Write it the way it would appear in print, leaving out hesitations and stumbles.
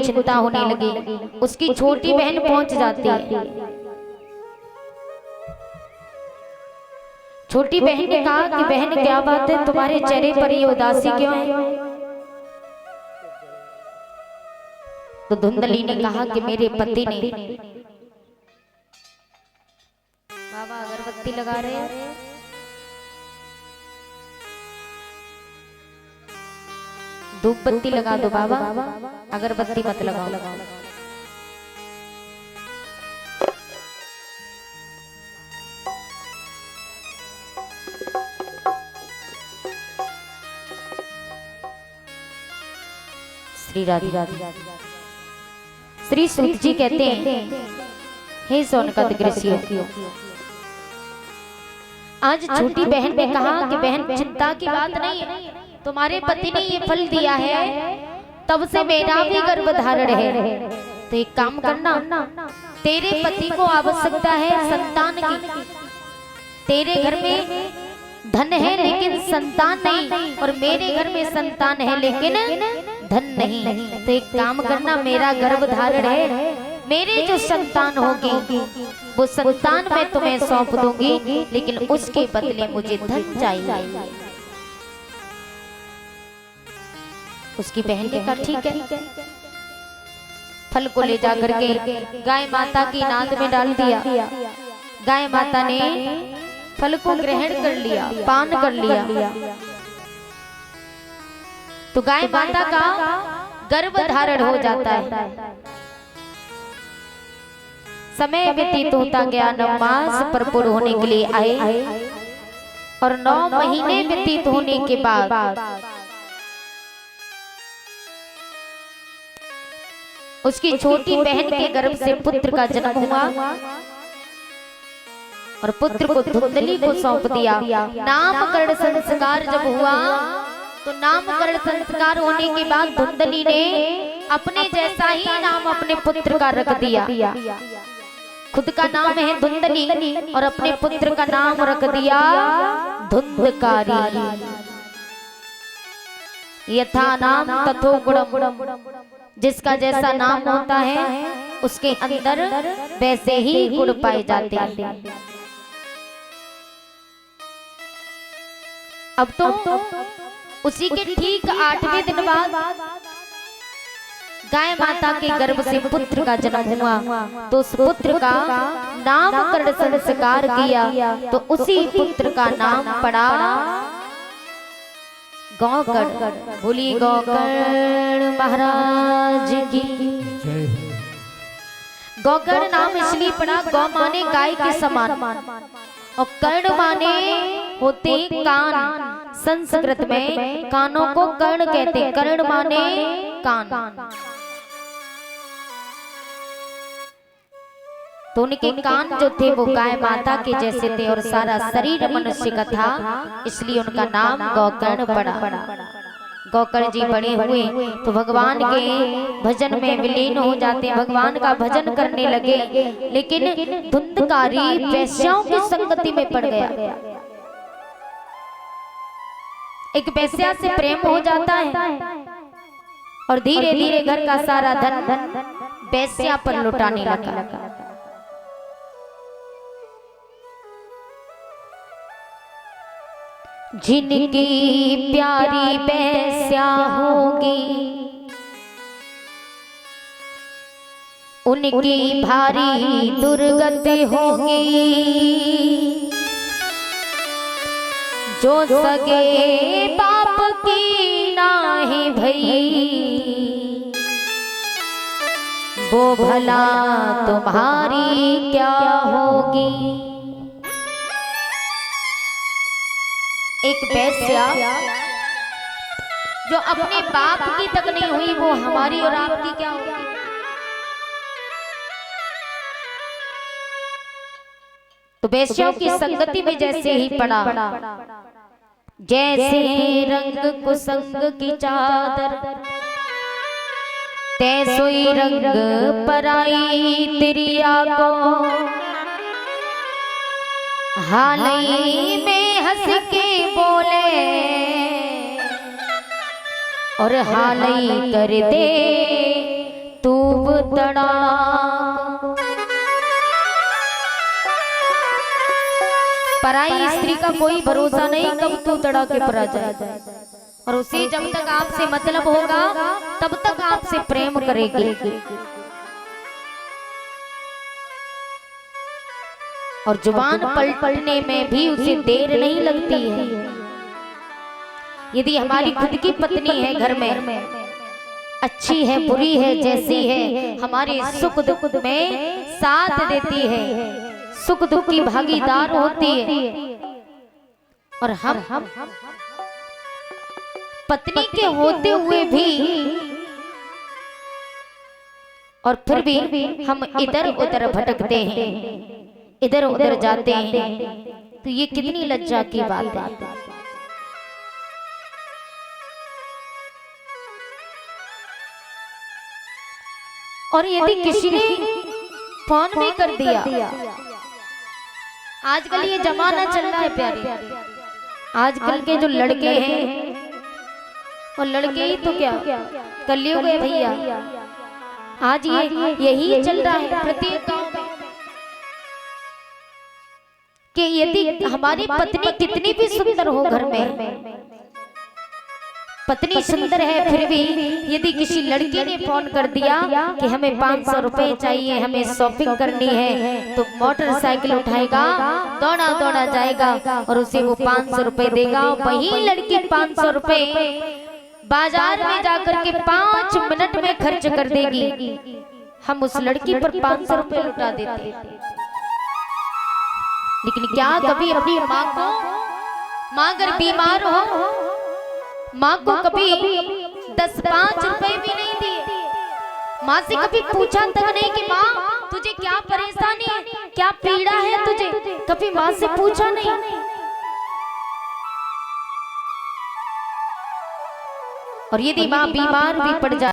चिंता होने लगी। उसकी छोटी बहन पहुंच जाती है। छोटी बहन ने कहा कि बहन क्या बात है, तुम्हारे चेहरे पर ये उदासी क्यों है? तो धुंधली ने कहा कि मेरे पति ने, बाबा अगरबत्ती लगा रहे हैं, धूप बत्ती लगा दो बाबा, अगरबत्ती मत लगाओ। श्री राधे राधे। श्री सूत जी कहते हैं, हे सोनकद ऋषियों, आज छोटी बहन ने कहा कि बहन चिंता की बात नहीं है, तुम्हारे पति ने ये फल दिया है, तब से मेरा भी गर्भ धारण है। तो एक काम करना, तेरे पति को आवश्यकता है संतान की, तेरे घर में धन है लेकिन संतान नहीं, और मेरे घर में संतान है लेकिन धन नहीं। तो एक काम करना, मेरा गर्भ धारण है, मेरे जो संतान होगी वो संतान मैं तुम्हें सौंप दूंगी, लेकिन उसके बदले मुझे धन चाहिए। उसकी बहन ने कहा ठीक है। फल को ले जाकर के गाय माता की नाद में डाल दिया। गाय माता ने फल को ग्रहण कर लिया, पान कर लिया। तो गाय माता का गर्भ धारण हो जाता है। समय व्यतीत होता गया, 9 मास भरपूर होने के लिए आए, और 9 महीने व्यतीत होने के बाद उसकी छोटी बहन के गर्भ से पुत्र का जन्म हुआ, और पुत्र को धुंधली को सौंप दिया। नामकरण संस्कार जब हुआ, तो नामकरण संस्कार होने के बाद धुंधली ने अपने जैसा ही नाम अपने पुत्र का रख दिया। खुद का नाम है धुंधली, और अपने पुत्र का नाम रख दिया धुंधकारी। यथा नाम तथो गुणम, जिसका जैसा नाम होता है उसके अंदर वैसे ही गुण पाए जाते हैं। अब तो उसी के ठीक 8वें दिन बाद गाय माता के गर्भ से पुत्र का जन्म हुआ, तो उस पुत्र का नामकरण संस्कार किया, तो उसी पुत्र का नाम पड़ा गौकर्ण। बोली गौकर्ण महाराज की। गौकर्ण नाम इसलिए पड़ा, गौ माने गाय के समान, और कर्ण माने होते कान। संस्कृत में कानों को कर्ण कहते, कर्ण माने कान। तो उनके कान जो थे वो गाय माता के जैसे थे, और सारा शरीर मनुष्य का था, इसलिए उनका नाम गौकर्ण पड़ा। गौकर्ण जी बड़े हुए तो भगवान के भजन में विलीन हो जाते, भगवान का भजन करने लगे, लेकिन धुंधकारी वैश्याओं की संगति में पड़ गया। एक वैश्या से प्रेम हो जाता है, और धीरे धीरे घर का सारा धन वैश्या पर लुटाने लगा। जिनकी प्यारी वैश्या होगी, उनकी भारी दुर्गति होगी। जो सगे बाप की नाही भई, वो भला तुम्हारी क्या होगी। एक वैश्या जो अपने बाप की तक नहीं हुई, वो हमारी और आपकी क्या होगी। तो वैश्यों की संगति में जैसे ही पड़ा, जैसे रंग कुसंग की चादर, तैसोई रंग पराई तिरिया को। हालई में हंस के बोले, और हालई कर दे तूब तड़ा। पराई स्त्री का कोई भरोसा नहीं, कब तू तड़ा के पर आ जाए। और उसे जब तक आपसे मतलब होगा तब तक आपसे प्रेम करेगी। और जुबान पलटने में भी उसे देर नहीं लगती है। यदि हमारी खुद की पत्नी है घर में, अच्छी है बुरी है जैसी है, हमारे सुख दुख में साथ देती है, सुख दुख की भागीदार होती है, और हम पत्नी के होते हुए भी और फिर भी हम इधर उधर भटकते हैं, इधर उधर जाते हैं, तो ये कितनी लज्जा की बात है। और यदि किसी ने फोन भी कर दिया, आजकल ये जमाना चल रहा है प्यारे, आजकल के जो लड़के हैं, और लड़के ही तो क्या कलयुग है भैया, आज ये यही चल रहा है प्रत्येक गांव में कि यदि हमारी पत्नी कितनी भी सुंदर हो, घर में पत्नी सुंदर है, फिर भी यदि किसी लड़की ने फोन कर दिया कि हमें 500 रुपए चाहिए, हमें शॉपिंग करनी है, तो मोटरसाइकिल उठाएगा, दौड़ा दौड़ा जाएगा और उसे वो 500 रुपए देगा। वही लड़की 500 रुपए बाजार में जाकर के 5 मिनट में खर्च कर देगी। हम उस लड़की पर 500 रुपए लुटा देते। लेकिन क्या कभी अपनी माँ को, माँ अगर बीमार हो, माँ को कभी 10-5 रुपए भी नहीं दिए, माँ से कभी पूछा तक नहीं कि माँ तुझे क्या परेशानी है, क्या पीड़ा है तुझे, कभी माँ से पूछा नहीं। और यदि माँ बीमार भी पड़ जाए